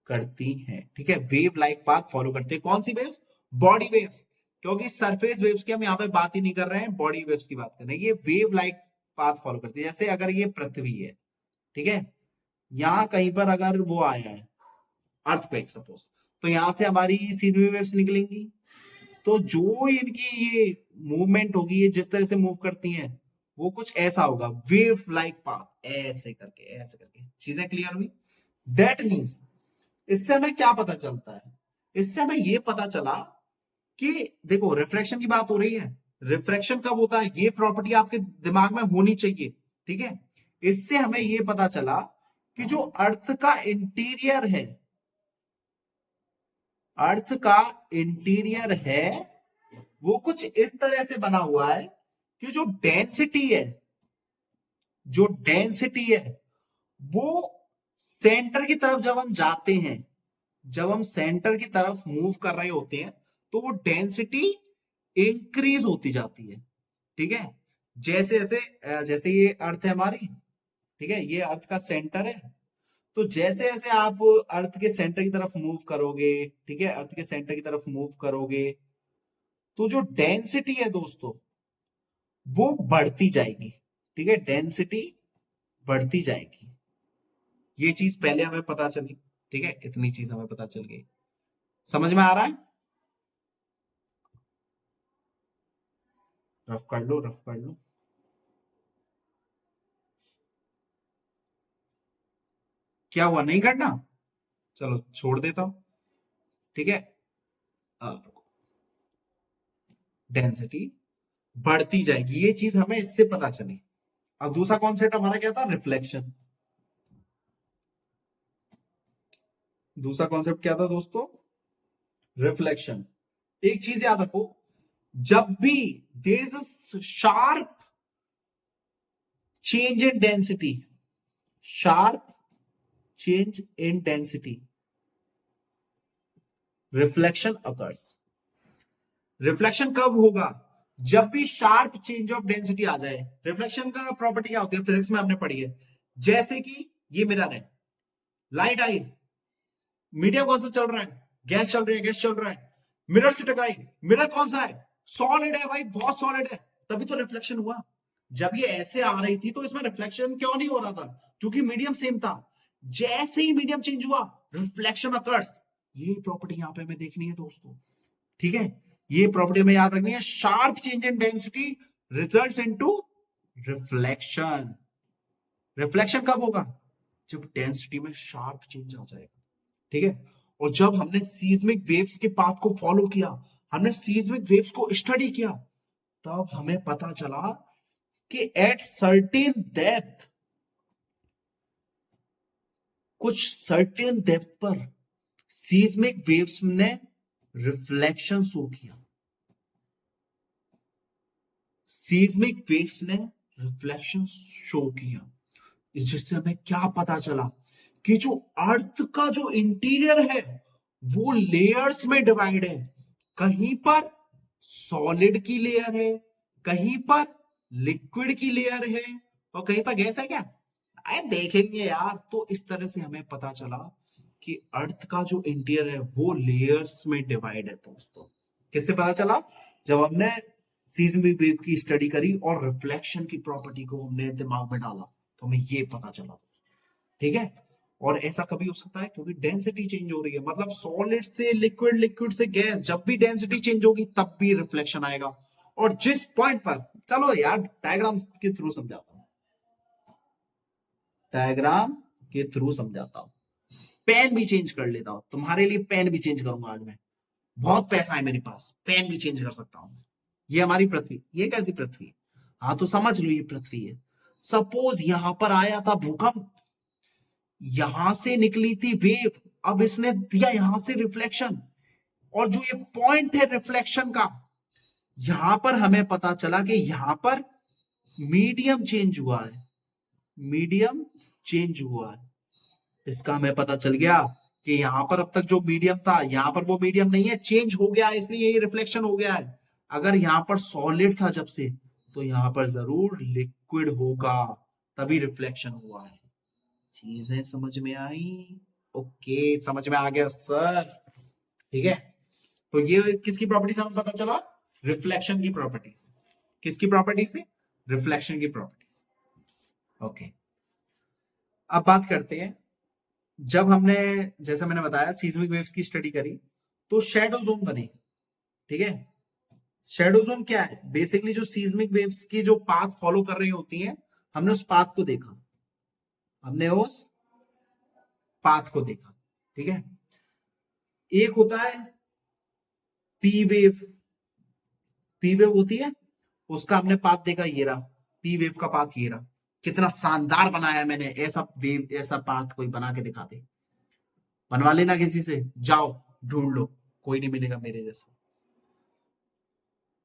करती हैं। ठीक है, वेव लाइक पाथ फॉलो करते हैं। कौन सी वेव्स? बॉडी वेव्स, क्योंकि सरफेस वेव्स की हम यहां पे बात ही नहीं कर रहे हैं, बॉडी वेव्स की बात कर रहे हैं। ये वेव लाइक पाथ फॉलो करती है। जैसे अगर ये पृथ्वी है, ठीक है, यहां कहीं पर अगर वो आया है अर्थक्वेक सपोज, तो यहां से हमारी सीधी वेव्स निकलेंगी। तो जो इनकी ये मूवमेंट होगी, ये जिस तरह से मूव करती हैं, वो कुछ ऐसा होगा, वेव लाइक पाथ, ऐसे करके। चीजें क्लियर हुई? दैट मीन्स इससे हमें क्या पता चलता है? इससे हमें यह पता चला कि देखो, रिफ्रैक्शन की बात हो रही है। रिफ्रैक्शन कब होता है? ये प्रॉपर्टी आपके दिमाग में होनी चाहिए। ठीक है, इससे हमें यह पता चला कि जो अर्थ का इंटीरियर है, अर्थ का इंटीरियर है, वो कुछ इस तरह से बना हुआ है कि जो डेंसिटी है, जो डेंसिटी है, वो सेंटर की तरफ जब हम जाते हैं, जब हम सेंटर की तरफ मूव कर रहे होते हैं, तो वो डेंसिटी इंक्रीज होती जाती है। ठीक है, जैसे जैसे जैसे ये अर्थ है हमारी, ठीक है, ये अर्थ का सेंटर है, तो जैसे जैसे आप अर्थ के सेंटर की तरफ मूव करोगे, ठीक है, अर्थ के सेंटर की तरफ मूव करोगे, तो जो डेंसिटी है दोस्तों, वो बढ़ती जाएगी। ठीक है, डेंसिटी बढ़ती जाएगी। ये चीज पहले हमें पता चली। ठीक है, इतनी चीज हमें पता चल गई। समझ में आ रहा है? रफ कर लो, रफ कर लो। क्या हुआ, नहीं करना? चलो छोड़ देता हूं। ठीक है, डेंसिटी बढ़ती जाएगी, ये चीज हमें इससे पता चली। अब दूसरा कॉन्सेप्ट हमारा क्या था, रिफ्लेक्शन। दूसरा कॉन्सेप्ट क्या था दोस्तों, रिफ्लेक्शन। एक चीज याद रखो, जब भी there is a sharp change in density, sharp change in density, reflection occurs. Reflection कब होगा, जब भी शार्प चेंज ऑफ डेंसिटी आ जाए। रिफ्लेक्शन का प्रॉपर्टी क्या होती है, फिजिक्स में हमने पढ़ी है। जैसे कि ये मिरर है, लाइट आई, मीडियम कौन सा चल रहा है, गैस चल रही है, गैस चल रहा है, मिरर से टकराई। मिरर कौन सा है, सॉलिड है भाई, बहुत सॉलिड है, तभी तो रिफ्लेक्शन हुआ। जब ये ऐसे आ रही थी तो इसमें रिफ्लेक्शन क्यों नहीं हो रहा था, क्योंकि मीडियम सेम था। जैसे ही मीडियम चेंज हुआ, रिफ्लेक्शन अकर्स। ये प्रॉपर्टी यहां पे हमें देखनी है दोस्तों। ठीक है, ये प्रॉपर्टी हमें याद रखनी है, sharp change in density results into reflection. Reflection कब होगा, जब डेंसिटी में शार्प चेंज आ जाएगा। ठीक है, और जब हमने सीस्मिक वेव्स के पाथ को फॉलो किया, हमने सीस्मिक वेव्स को स्टडी किया, तब हमें पता चला कि एट सर्टेन डेप्थ, कुछ सर्टेन डेप्थ पर सीस्मिक वेव्स ने रिफ्लेक्शन शो किया। सीस्मिक वेव्स ने रिफ्लेक्शन शो किया, जिससे हमें क्या पता चला कि जो अर्थ का जो इंटीरियर है वो लेयर्स में डिवाइड है। कहीं पर सॉलिड की लेयर है, कहीं पर लिक्विड की लेयर है, और कहीं पर गैस है क्या, आए देखेंगे यार। तो इस तरह से हमें पता चला कि अर्थ का जो इंटीरियर है वो लेयर्स में डिवाइड है दोस्तों। किससे पता चला, जब हमने सीस्मिक वेव की स्टडी करी और रिफ्लेक्शन की प्रॉपर्टी को हमने दिमाग में डाला, तो हमें ये पता चला दोस्तों। ठीक है, और ऐसा कभी हो सकता है क्योंकि डेंसिटी चेंज हो रही है, मतलब सॉलिड से लिक्विड, लिक्विड से गैस, जब भी डेंसिटी चेंज होगी तब भी रिफ्लेक्शन आएगा। और जिस पॉइंट पर, चलो यार डायग्राम के थ्रू समझाता हूं, डायग्राम के थ्रू समझाता हूं। पेन भी चेंज कर लेता हूं, तुम्हारे लिए पेन भी चेंज करूंगा आज मैं। बहुत पैसा है मेरे पास, पेन भी चेंज कर सकता हूं। ये हमारी पृथ्वी, ये कैसी पृथ्वी है, हाँ तो समझ लो ये पृथ्वी है। सपोज यहां पर आया था भूकंप, यहां से निकली थी वेव, अब इसने दिया यहां से रिफ्लेक्शन, और जो ये पॉइंट है रिफ्लेक्शन का, यहां पर हमें पता चला कि यहां पर मीडियम चेंज हुआ है, मीडियम चेंज हुआ है। इसका हमें पता चल गया कि यहां पर अब तक जो मीडियम था, यहां पर वो मीडियम नहीं है, चेंज हो गया है, इसलिए ये रिफ्लेक्शन हो गया है। अगर यहां पर सॉलिड था जब से, तो यहां पर जरूर लिक्विड होगा, तभी रिफ्लेक्शन हुआ है। चीजें समझ में आई? ओके, समझ में आ गया सर। ठीक है, तो ये किसकी प्रॉपर्टी से हमें पता चला, रिफ्लेक्शन की प्रॉपर्टी से। किसकी प्रॉपर्टी से, रिफ्लेक्शन की प्रॉपर्टी से। ओके, अब बात करते हैं, जब हमने, जैसे मैंने बताया, सीस्मिक वेव्स की स्टडी करी तो शैडो जोन बने। ठीक है, शैडो जोन क्या है, बेसिकली जो सीस्मिक वेव्स की जो पाथ फॉलो कर रही होती हैं, हमने उस पाथ को देखा, हमने उस पाथ को देखा। ठीक है, एक होता है पी वेव, पी वेव होती है, उसका हमने पाथ देखा, ये रहा पी वेव का पाथ, ये रहा। कितना शानदार बनाया मैंने, ऐसा वेव, ऐसा पाथ कोई बना के दिखा दे, बनवा लेना किसी से, जाओ ढूंढ लो, कोई नहीं मिलेगा मेरे जैसा।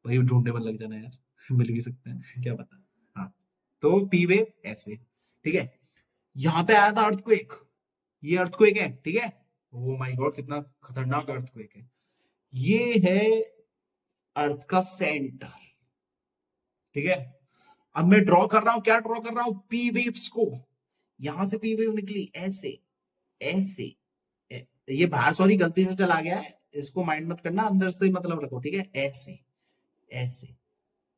वही ढूंढने में लग जाना यार मिल भी सकते हैं क्या पता। हाँ, तो पी वेव, एस वेव। ठीक है, यहां पे आया था अर्थक्वेक, ये अर्थक्वेक है। ठीक है, ओ माय गॉड कितना खतरनाक अर्थक्वेक है। ये है अर्थ का सेंटर। ठीक है, अब मैं ड्रॉ कर रहा हूं, क्या ड्रॉ कर रहा हूं, पी वेव्स को। यहां से पी वेव निकली ऐसे, ऐसे, ये बाहर सॉरी गलती से चला गया है, इसको माइंड मत करना, अंदर से मतलब रखो। ठीक है, ऐसे, ऐसे,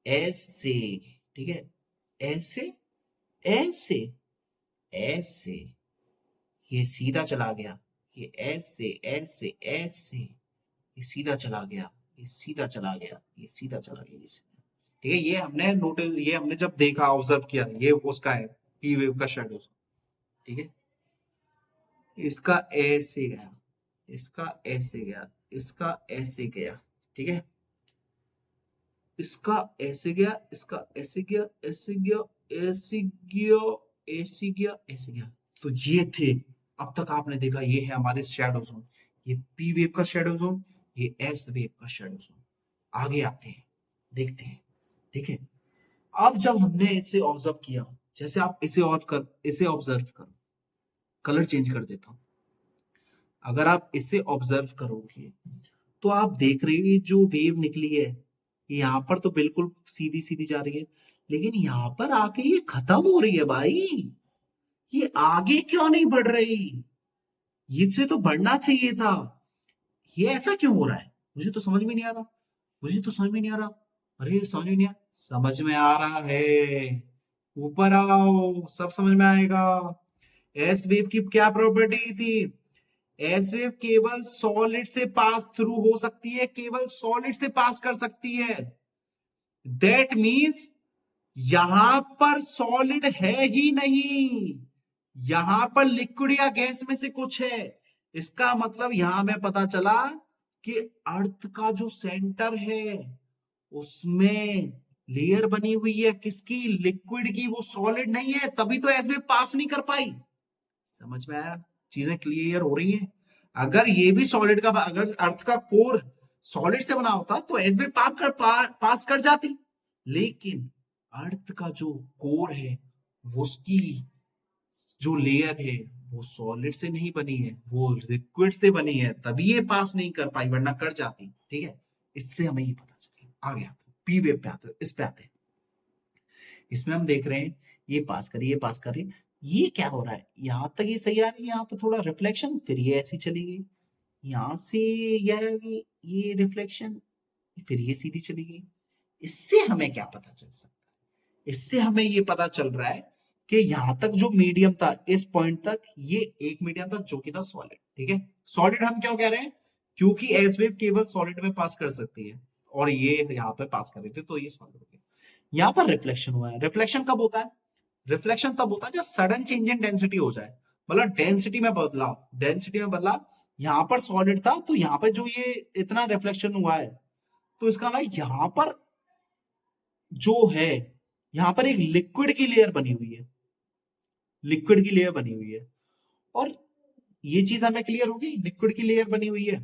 ऐसे। ठीक है, ऐसे, ऐसे, ऐसे, ये सीधा चला गया, ये ऐसे, ऐसे, ऐसे, ये सीधा चला गया, ये सीधा चला गया, ये सीधा चला गया, ये सीधा। ठीक है, ये हमने नोटिस, ये हमने जब देखा, ऑब्जर्व किया, ये उसका है पी वेव का शेडो। ठीक है, इसका ऐसे गया, इसका ऐसे गया, इसका ऐसे गया, ठीक है, इसका ऐसे गया, इसका ऐसे गया, ऐसे गया, ऐसे गया, ऐसे गया, ऐसे गया। तो ये थे, अब तक आपने देखा, ये है हमारे शेडो जोन, ये पी वेव का शेडो जोन, ये एस वेव का शेडो जोन। आगे आते हैं, देखते हैं। ठीक है, अब जब हमने इसे ऑब्जर्व किया, जैसे आप इसे ऑब्जर्व करो, कलर चेंज कर देता हूं। अगर आप इसे ऑब्जर्व करोगे तो आप देख रहे हो, ये जो वेव निकली है, यहाँ पर तो बिल्कुल सीधी सीधी जा रही है, लेकिन यहाँ पर आके ये खत्म हो रही है भाई। ये आगे क्यों नहीं बढ़ रही? ये से तो बढ़ना चाहिए था। ये ऐसा क्यों हो रहा है? मुझे तो समझ में नहीं आ रहा, मुझे तो समझ में नहीं आ रहा। अरे समझ में नहीं आ, समझ में आ रहा है, ऊपर आओ, सब समझ में आएगा। एस वेव की क्या प्रॉपर्टी थी? एस वेव केवल सॉलिड से पास थ्रू हो सकती है, केवल सॉलिड से पास कर सकती है। दैट मीन्स यहां पर सॉलिड है ही नहीं, यहां पर लिक्विड या गैस में से कुछ है। इसका मतलब यहां में पता चला कि अर्थ का जो सेंटर है उसमें लेयर बनी हुई है, किसकी? लिक्विड की, वो सॉलिड नहीं है, तभी तो एस वेव पास नहीं कर पाई। समझ में आया? चीजें क्लियर हो रही हैं। अगर ये भी सॉलिड का, अगर अर्थ का कोर सॉलिड से बना होता तो एस वेव पास कर जाती, लेकिन अर्थ का जो कोर है, वो उसकी जो लेयर है वो सॉलिड से नहीं बनी है, वो लिक्विड से बनी है, तभी ये पास नहीं कर पाई, वरना कर जाती। ठीक है, इससे हमें ये पता चला। आगे आते पी वेव पे आते, इस पे आते हैं। इसमें हम देख रहे हैं ये पास करिए, ये पास करिए, ये क्या हो रहा है? यहां तक ये सही आ रही है, यहाँ पे थोड़ा रिफ्लेक्शन, फिर ये ऐसी चली गई, यहां से ये रिफ्लेक्शन, फिर ये सीधी चली गई। इससे हमें क्या पता चल सकता है? इससे हमें ये पता चल रहा है कि यहां तक जो मीडियम था, इस पॉइंट तक ये एक मीडियम था जो कि था सॉलिड। ठीक है, सॉलिड हम क्यों कह रहे हैं? क्योंकि एस वेव केवल सॉलिड में पास कर सकती है, और ये यहाँ पे पास कर रहे थे, तो ये सॉलिड हो गया। यहाँ पर रिफ्लेक्शन हुआ है। रिफ्लेक्शन कब होता है? रिफ्लेक्शन तब होता है जब सडन चेंज इन डेंसिटी हो जाए, मतलब डेंसिटी में बदलाव, डेंसिटी में बदलाव। यहां पर सॉलिड था, तो यहां पर जो ये इतना रिफ्लेक्शन हुआ है, तो इसका ना यहां पर जो है, यहां पर एक लिक्विड की लेयर बनी हुई है, लिक्विड की लेयर बनी हुई है। और ये चीज हमें क्लियर होगी, लिक्विड की लेयर बनी हुई है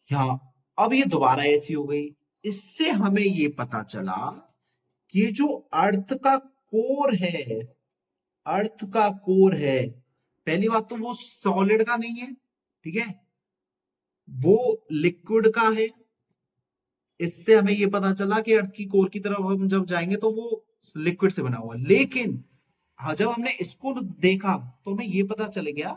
यहां। अब ये दोबारा ऐसी हो गई। इससे हमें ये पता चला कि जो अर्थ का कोर है, अर्थ का कोर है, पहली बात तो वो सॉलिड का नहीं है, ठीक है, वो लिक्विड का है। इससे हमें ये पता चला कि अर्थ की कोर की तरफ हम जब जाएंगे तो वो लिक्विड से बना हुआ, लेकिन हाँ, जब हमने इसको देखा तो हमें ये पता चल गया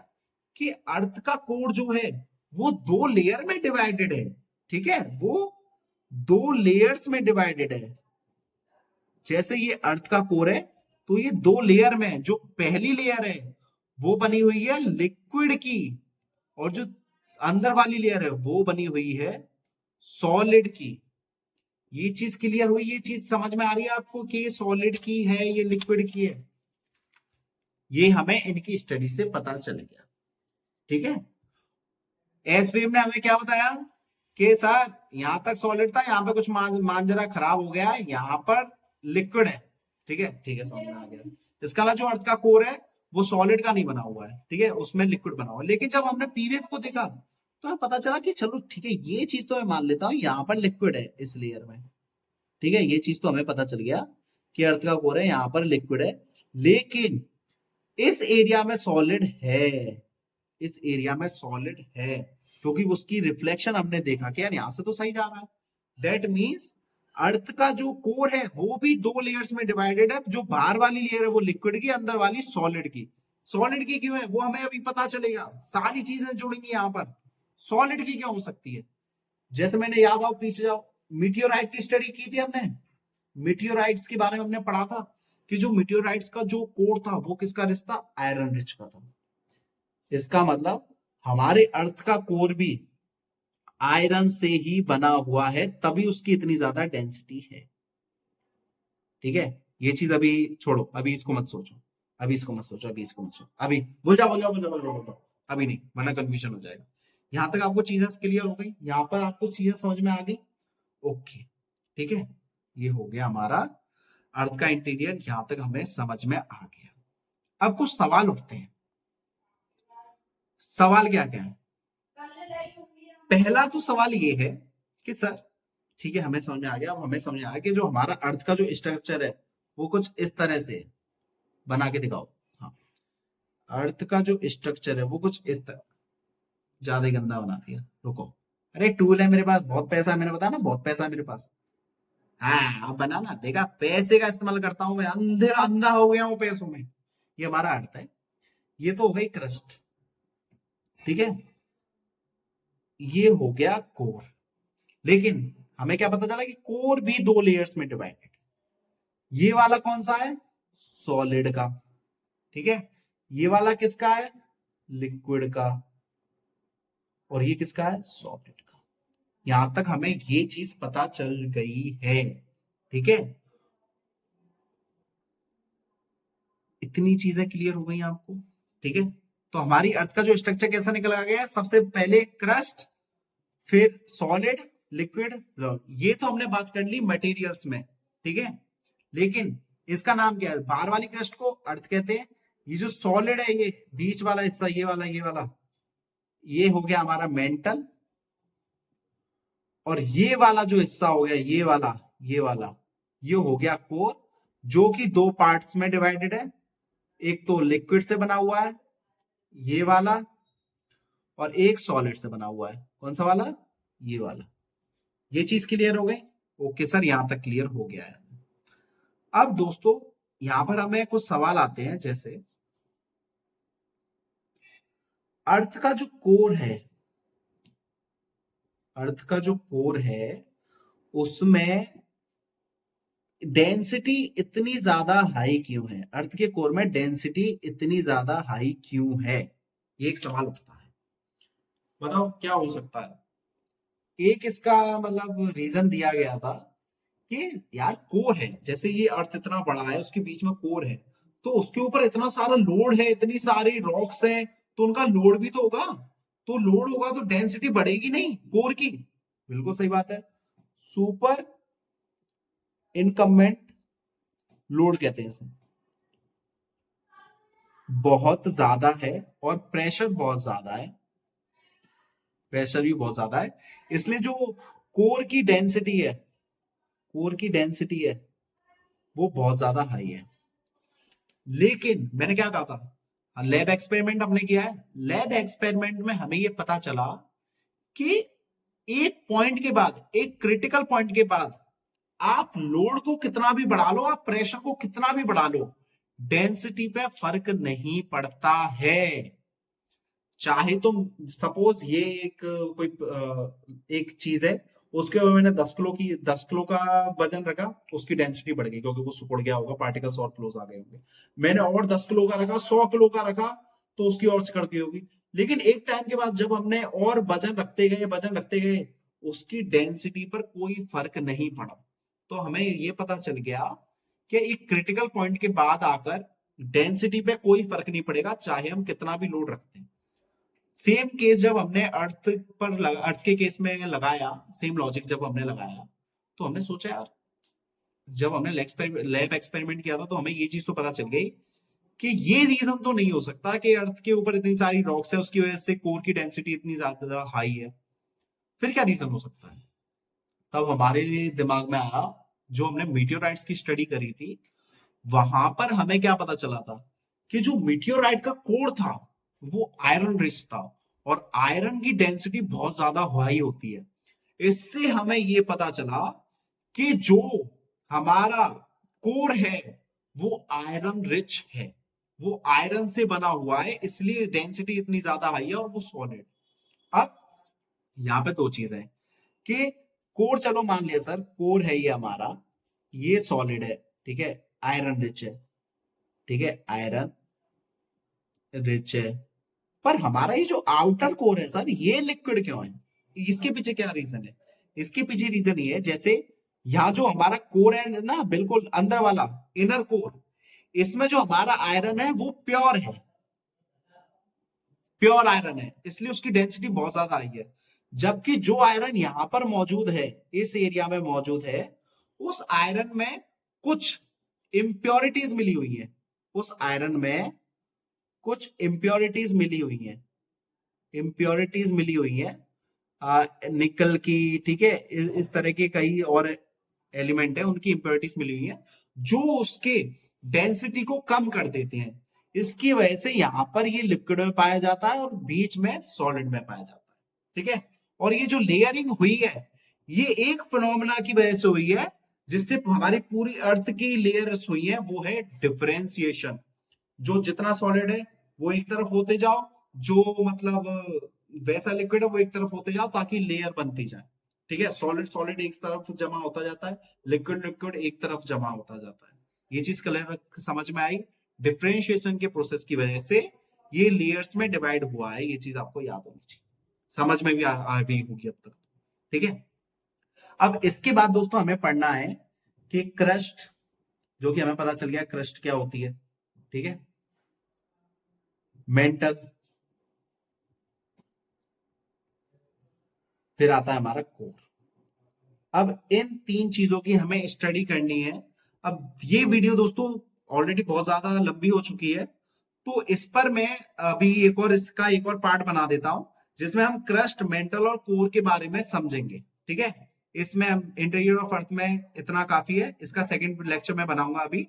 कि अर्थ का कोर जो है वो दो लेयर में डिवाइडेड है। ठीक है, वो दो लेयर्स में डिवाइडेड है। जैसे ये अर्थ का कोर है, तो ये दो लेयर में, जो पहली लेयर है वो बनी हुई है लिक्विड की, और जो अंदर वाली लेयर है वो बनी हुई है सॉलिड की। ये चीज क्लियर हुई? ये चीज समझ में आ रही है आपको कि ये सॉलिड की है, ये लिक्विड की है? ये हमें इनकी स्टडी से पता चल गया। ठीक है, एस वेव ने हमें क्या बताया कि सर यहां तक सॉलिड था, यहां पे कुछ मांजरा खराब हो गया है, यहां पर लिक्विड है। ठीक है, ठीक है, समझ में आ गया। इसका ना जो अर्थ का कोर है वो सॉलिड का नहीं बना हुआ है, ठीक है, उसमें लिक्विड बना हुआ है। लेकिन जब हमने पी वेव को देखा तो हमें पता चला कि चलो ठीक है, ये चीज तो मैं मान लेता हूँ, यहाँ पर लिक्विड है इस लेयर में। ठीक है, ये चीज तो हमें पता चल गया कि अर्थ का कोर है, यहाँ पर लिक्विड है, लेकिन इस एरिया में सॉलिड है, इस एरिया में सॉलिड है, क्योंकि उसकी रिफ्लेक्शन हमने देखा कि यार यहां से तो सही जा रहा है। दैट मीन्स अर्थ का जो कोर है वो भी दो लेयर्स में डिवाइडेड है, जो बाहर वाली लेयर है वो लिक्विड की, अंदर वाली सॉलिड की। सॉलिड की क्यों है वो हमें अभी पता चलेगा, सारी चीजें जुड़ेंगी यहां पर। सॉलिड की क्यों हो सकती है? जैसे मैंने, याद आओ पीछे जाओ, मीटियोराइट की स्टडी की थी हमने, मीटियोराइट्स के बारे में हमने पढ़ा था कि जो मीटियोराइट्स का जो कोर था वो किसका रिश्ता? आयरन रिच का था। इसका मतलब हमारे अर्थ का कोर भी आयरन से ही बना हुआ है, तभी उसकी इतनी ज्यादा डेंसिटी है। ठीक है, ये चीज अभी छोड़ो, अभी इसको मत सोचो, अभी इसको मत सोचो, अभी इसको मत सोचो, अभी भूल जाओ, भूल जाओ, भूल जाओ, भूल जाओ, भूल जाओ। अभी नहीं, वरना कंफ्यूजन हो जाएगा। यहां तक आपको चीजें क्लियर हो गई, यहां पर आपको चीजें समझ में आ गई। ओके, ठीक है, ये हो गया हमारा अर्थ का इंटीरियर, यहां तक हमें समझ में आ गया। अब कुछ सवाल उठते हैं। सवाल क्या क्या है? पहला तो सवाल ये है कि सर, ठीक है, हमें समझ में आ गया, अब हमें समझ में आ गया कि जो हमारा अर्थ का जो स्ट्रक्चर है वो कुछ इस तरह से है। बना के दिखाओ। हाँ, अर्थ का जो स्ट्रक्चर है वो कुछ इस तरह। ज्यादा ही गंदा बना दिया, रुको। अरे टूल है मेरे पास, बहुत पैसा है, मैंने बताया ना, बहुत पैसा है मेरे पास। हाँ, अब बनाना देखा, पैसे का इस्तेमाल करता हूं मैं, अंधे अंधा हो गया हूं पैसों में। ये हमारा अर्थ है, ये तो हो गई क्रस्ट, ठीक है, ये हो गया कोर। लेकिन हमें क्या पता चला कि कोर भी दो लेयर्स में डिवाइडेड। ये वाला कौन सा है? सॉलिड का, ठीक है। ये वाला किसका है? लिक्विड का। और ये किसका है? सॉलिड का। यहां तक हमें ये चीज पता चल गई है, ठीक है। इतनी चीजें क्लियर हो गई आपको, ठीक है। तो हमारी अर्थ का जो स्ट्रक्चर कैसा निकल गया है? सबसे पहले क्रस्ट, फिर सॉलिड, लिक्विड, ये तो हमने बात कर ली मटेरियल्स में, ठीक है। लेकिन इसका नाम क्या है? बाहर वाली क्रस्ट को अर्थ कहते हैं। ये जो सॉलिड है, ये बीच वाला हिस्सा, ये वाला ये हो गया हमारा मेंटल। और ये वाला जो हिस्सा हो गया, ये वाला ये हो गया कोर, जो कि दो पार्ट्स में डिवाइडेड है। एक तो लिक्विड से बना हुआ है, ये वाला, और एक सॉलिड से बना हुआ है। कौन सा वाला? ये वाला। ये चीज क्लियर हो गई? ओके सर, यहां तक क्लियर हो गया है। अब दोस्तों, यहां पर हमें कुछ सवाल आते हैं, जैसे अर्थ का जो कोर है, अर्थ का जो कोर है उसमें डेंसिटी इतनी ज्यादा हाई क्यों है? अर्थ के कोर में डेंसिटी इतनी ज्यादा हाई क्यों है? ये एक सवाल उठता है। बताओ क्या हो सकता है? एक इसका मतलब रीजन दिया गया था कि यार कोर है, जैसे ये अर्थ इतना बड़ा है, उसके बीच में कोर है, तो उसके ऊपर इतना सारा लोड है, इतनी सारी रॉक्स हैं, तो उनका लोड भी तो होगा। तो लोड होगा तो डेंसिटी बढ़ेगी नहीं कोर की? बिल्कुल सही बात है। सुपर इनकम्बेंट लोड कहते हैं इसे। बहुत ज्यादा है और प्रेशर बहुत ज्यादा है, प्रेशर भी बहुत ज्यादा है, इसलिए जो कोर की डेंसिटी है, कोर की डेंसिटी है वो बहुत ज्यादा हाई है। लेकिन मैंने क्या कहा था, लैब एक्सपेरिमेंट हमने किया है। लैब एक्सपेरिमेंट में हमें यह पता चला कि एक पॉइंट के बाद, एक क्रिटिकल पॉइंट के बाद, आप लोड को कितना भी बढ़ा लो, आप प्रेशर को कितना भी बढ़ा लो, डेंसिटी पे फर्क नहीं पड़ता है। चाहे तुम सपोज ये एक कोई एक चीज है, उसके ऊपर मैंने 10 किलो का वजन रखा, उसकी डेंसिटी बढ़ गई क्योंकि वो सिकुड़ गया होगा, पार्टिकल्स और क्लोज आ गए होंगे। मैंने और 10 किलो का रखा, 100 किलो का रखा, तो उसकी और सिकड़ गई होगी। लेकिन एक टाइम के बाद जब हमने और वजन रखते गए, वजन रखते गए, उसकी डेंसिटी पर कोई फर्क नहीं पड़ा। तो हमें ये पता चल गया कि एक क्रिटिकल पॉइंट के बाद आकर डेंसिटी पे कोई फर्क नहीं पड़ेगा, चाहे हम कितना भी लोड रखते हैं। सेम केस जब हमने अर्थ के केस में लगाया, सेम लॉजिक जब हमने लगाया, तो हमने सोचा यार, जब हमने लैब एक्सपेरिमेंट किया था तो हमें ये चीज तो पता चल गई कि ये रीजन तो नहीं हो सकता कि अर्थ के ऊपर इतनी सारी रॉक्स है, उसकी वजह से कोर की डेंसिटी इतनी ज्यादा हाई है। फिर क्या रीजन हो सकता है? तब हमारे दिमाग में आया, जो हमने मीटियोराइट्स की स्टडी करी थी, वहां पर हमें क्या पता चला था कि जो मीटियोराइट का कोर था वो आयरन रिच था, और आयरन की डेंसिटी बहुत ज्यादा हाई होती है। इससे हमें यह पता चला कि जो हमारा कोर है वो आयरन रिच है, वो आयरन से बना हुआ है, इसलिए डेंसिटी इतनी ज्यादा हाई है, और वो सॉलिड। अब यहां पे दो चीजें हैं कि कोर, चलो मान लिया सर कोर है ये हमारा, ये सॉलिड है, ठीक है, आयरन रिच है, ठीक है, आयरन रिच है। पर हमारा ये जो आउटर कोर है सर, ये लिक्विड क्यों है? इसके पीछे क्या रीजन है? इसके पीछे रीजन ये है, जैसे यहाँ जो हमारा कोर है ना, बिल्कुल अंदर वाला इनर कोर, इसमें जो हमारा आयरन है वो प्योर है, प्योर आयरन है, इसलिए उसकी डेंसिटी बहुत ज्यादा आई है। जबकि जो आयरन यहां पर मौजूद है, इस एरिया में मौजूद है, उस आयरन में कुछ इंप्योरिटीज मिली हुई है, उस आयरन में कुछ इंप्योरिटीज मिली हुई है, इंप्योरिटीज मिली हुई है निकल की, ठीक है, इस तरह के कई और एलिमेंट है, उनकी इंप्योरिटीज मिली हुई है जो उसके डेंसिटी को कम कर देते हैं। इसकी वजह से यहां पर ये लिक्विड में पाया जाता है और बीच में सॉलिड में पाया जाता है, ठीक है। और ये जो लेयरिंग हुई है, ये एक फिनोमेना की वजह से हुई है, जिससे हमारी पूरी अर्थ की लेयर्स हुई है, वो है डिफरेंशिएशन। जो जितना सॉलिड है वो एक तरफ होते जाओ, जो मतलब वैसा लिक्विड है वो एक तरफ होते जाओ, ताकि लेयर बनती जाए, ठीक है। सॉलिड सॉलिड एक तरफ जमा होता जाता है, लिक्विड लिक्विड एक तरफ जमा होता जाता है। ये चीज क्लियर समझ में आई? डिफरेंशिएशन के प्रोसेस की वजह से ये लेयर्स में डिवाइड हुआ है, ये चीज आपको याद होनी चाहिए, समझ में भी आ गई होगी अब तक, ठीक है। अब इसके बाद दोस्तों हमें पढ़ना है कि क्रस्ट, जो कि हमें पता चल गया क्रस्ट क्या होती है, ठीक है। मेंटल, फिर आता है हमारा कोर। अब इन तीन चीजों की हमें स्टडी करनी है। अब ये वीडियो दोस्तों ऑलरेडी बहुत ज्यादा लंबी हो चुकी है, तो इस पर मैं अभी एक और इसका एक और पार्ट बना देता हूं, जिसमें हम क्रस्ट, मेंटल और कोर के बारे में समझेंगे, ठीक है। इसमें हम इंटीरियर ऑफ अर्थ में इतना काफी है, इसका सेकंड लेक्चर मैं बनाऊंगा अभी,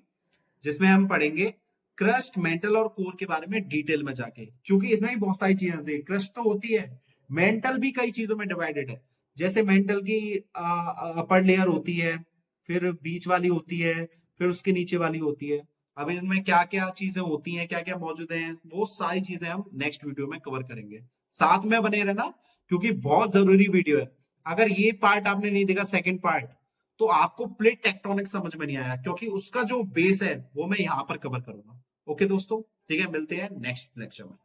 जिसमें हम पढ़ेंगे क्रस्ट, मेंटल और कोर के बारे में डिटेल में जाके, क्योंकि इसमें भी बहुत सारी चीजें होती है। क्रस्ट तो होती है, मेंटल भी कई चीजों में डिवाइडेड है, जैसे मेंटल की अपर लेयर होती है, फिर बीच वाली होती है, फिर उसके नीचे वाली होती है। अब इसमें क्या क्या चीजें होती हैं, क्या क्या मौजूद हैं, वो सारी चीजें हम नेक्स्ट वीडियो में कवर करेंगे। साथ में बने रहना, क्योंकि बहुत जरूरी वीडियो है। अगर ये पार्ट आपने नहीं देखा, सेकंड पार्ट, तो आपको प्लेट टेक्टोनिक्स समझ में नहीं आया, क्योंकि उसका जो बेस है वो मैं यहां पर कवर करूंगा। ओके दोस्तों, ठीक है, मिलते हैं नेक्स्ट लेक्चर में।